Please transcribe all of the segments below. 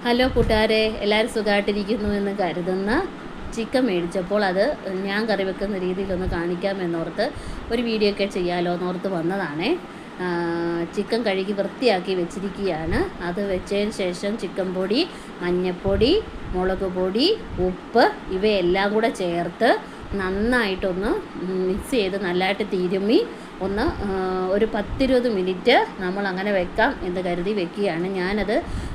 Hello കൂട്ടുകാരെ, എല്ലാവരും സുഖമായിട്ടിരിക്കുന്നു എന്ന് കരുതുന്ന ചിക്കൻ മേടിച്ചപ്പോൾ അത് ഞാൻ കറി വെക്കുന്ന രീതിയിലൊന്ന് കാണിക്കാമെന്നോർത്ത് ഒരു വീഡിയോ ഒക്കെ ചെയ്യാമല്ലോ എന്നോർത്ത് വന്നതാണേ. ചിക്കൻ കഴുകി വൃത്തിയാക്കി വെച്ചിരിക്കുകയാണ്. അത് വെച്ചതിന് ശേഷം ചിക്കൻ പൊടി, മഞ്ഞൾപ്പൊടി, മുളക് പൊടി, ഉപ്പ് ഇവയെല്ലാം കൂടെ ചേർത്ത് നന്നായിട്ടൊന്ന് മിക്സ് ചെയ്ത് നല്ലതായിട്ട് തിരുമ്മി ഒന്ന് ഒരു 10-20 മിനിറ്റ് നമ്മൾ അങ്ങനെ വെക്കാം എന്ന് കരുതി വെക്കുകയാണ്. ഞാനത്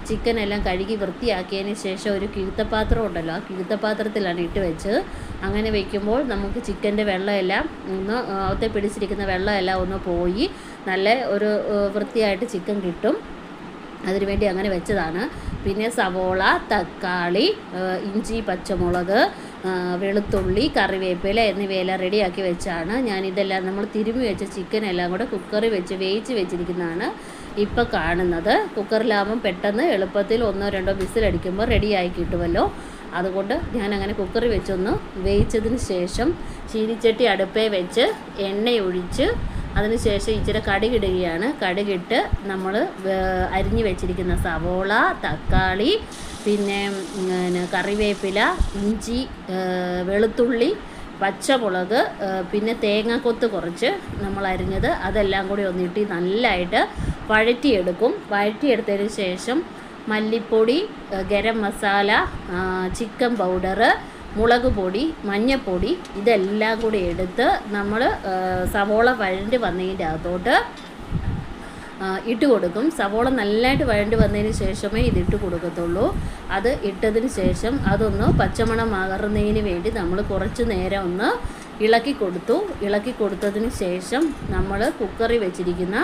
ചിക്കനെല്ലാം കഴുകി വൃത്തിയാക്കിയതിന് ശേഷം ഒരു കിഴുത്തപ്പാത്രം ഉണ്ടല്ലോ, ആ കിഴുത്തപ്പാത്രത്തിലാണ് ഇട്ട് വെച്ചത്. അങ്ങനെ വയ്ക്കുമ്പോൾ നമുക്ക് ചിക്കൻ്റെ വെള്ളമെല്ലാം ഒന്ന് അകത്തെ പിടിച്ചിരിക്കുന്ന വെള്ളമെല്ലാം ഒന്ന് പോയി നല്ല ഒരു വൃത്തിയായിട്ട് ചിക്കൻ കിട്ടും. അതിനുവേണ്ടി അങ്ങനെ വെച്ചതാണ്. പിന്നെ സവോള, തക്കാളി, ഇഞ്ചി, പച്ചമുളക്, വെളുത്തുള്ളി, കറിവേപ്പില എന്നിവയെല്ലാം റെഡിയാക്കി വെച്ചാണ് ഞാനിതെല്ലാം നമ്മൾ തിരുമ്മി വെച്ച ചിക്കനെല്ലാം കൂടെ കുക്കറിൽ വെച്ച് വേവിച്ച് വെച്ചിരിക്കുന്നതാണ് ഇപ്പോൾ കാണുന്നത്. കുക്കറിലാകുമ്പം പെട്ടെന്ന് എളുപ്പത്തിൽ 1-2 വിസിലടിക്കുമ്പോൾ റെഡിയായി കിട്ടുമല്ലോ. അതുകൊണ്ട് ഞാനങ്ങനെ കുക്കറിൽ വെച്ചൊന്ന് വേവിച്ചതിന് ശേഷം ചീനിച്ചട്ടി അടുപ്പേ വെച്ച് എണ്ണയൊഴിച്ച് അതിനുശേഷം ഇച്ചിരി കടുകിടുകയാണ്. കടുകിട്ട് നമ്മൾ അരിഞ്ഞു വെച്ചിരിക്കുന്ന സവോള, തക്കാളി, പിന്നെ കറിവേപ്പില, ഇഞ്ചി, വെളുത്തുള്ളി, പച്ചമുളക്, പിന്നെ തേങ്ങാക്കൊത്ത് കുറച്ച് നമ്മൾ അരിഞ്ഞത് അതെല്ലാം കൂടി ഒന്നിട്ട് നല്ലതായിട്ട് വഴറ്റിയെടുക്കും. വഴറ്റിയെടുത്തതിന് ശേഷം മല്ലിപ്പൊടി, ഗരം മസാല, ചിക്കൻ പൗഡർ, മുളക് പൊടി, മഞ്ഞൾപ്പൊടി ഇതെല്ലാം കൂടി എടുത്ത് നമ്മൾ സവോള വഴണ്ട് വന്നതിൻ്റെ അകത്തോട്ട് ഇട്ട് കൊടുക്കും. സവോള നല്ലതായിട്ട് വഴണ്ട് വന്നതിന് ശേഷമേ ഇതിട്ട് കൊടുക്കത്തുള്ളൂ. അത് ഇട്ടതിന് ശേഷം അതൊന്ന് പച്ചമണം മാറുന്നതിന് വേണ്ടി നമ്മൾ കുറച്ച് നേരം ഒന്ന് ഇളക്കി കൊടുത്തതിന് ശേഷം നമ്മൾ കുക്കറിൽ വെച്ചിരിക്കുന്ന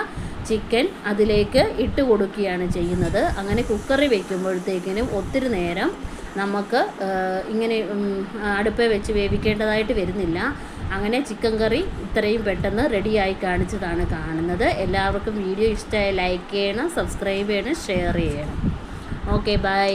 ചിക്കൻ അതിലേക്ക് ഇട്ട് കൊടുക്കുകയാണ് ചെയ്യുന്നത്. അങ്ങനെ കുക്കറിൽ വയ്ക്കുമ്പോഴത്തേക്കിനും ഒത്തിരി നേരം നമുക്ക് ഇങ്ങനെ അടുപ്പേ വെച്ച് വേവിക്കേണ്ടതായിട്ട് വരുന്നില്ല. അങ്ങനെ ചിക്കൻ കറി ഇത്രയും പെട്ടെന്ന് റെഡിയായി കാണിച്ചതാണ് കാണുന്നത്. എല്ലാവർക്കും വീഡിയോ ഇഷ്ടമായി ലൈക്ക് ചെയ്യണം, സബ്സ്ക്രൈബ് ചെയ്യണം, ഷെയർ ചെയ്യണം. Okay, by.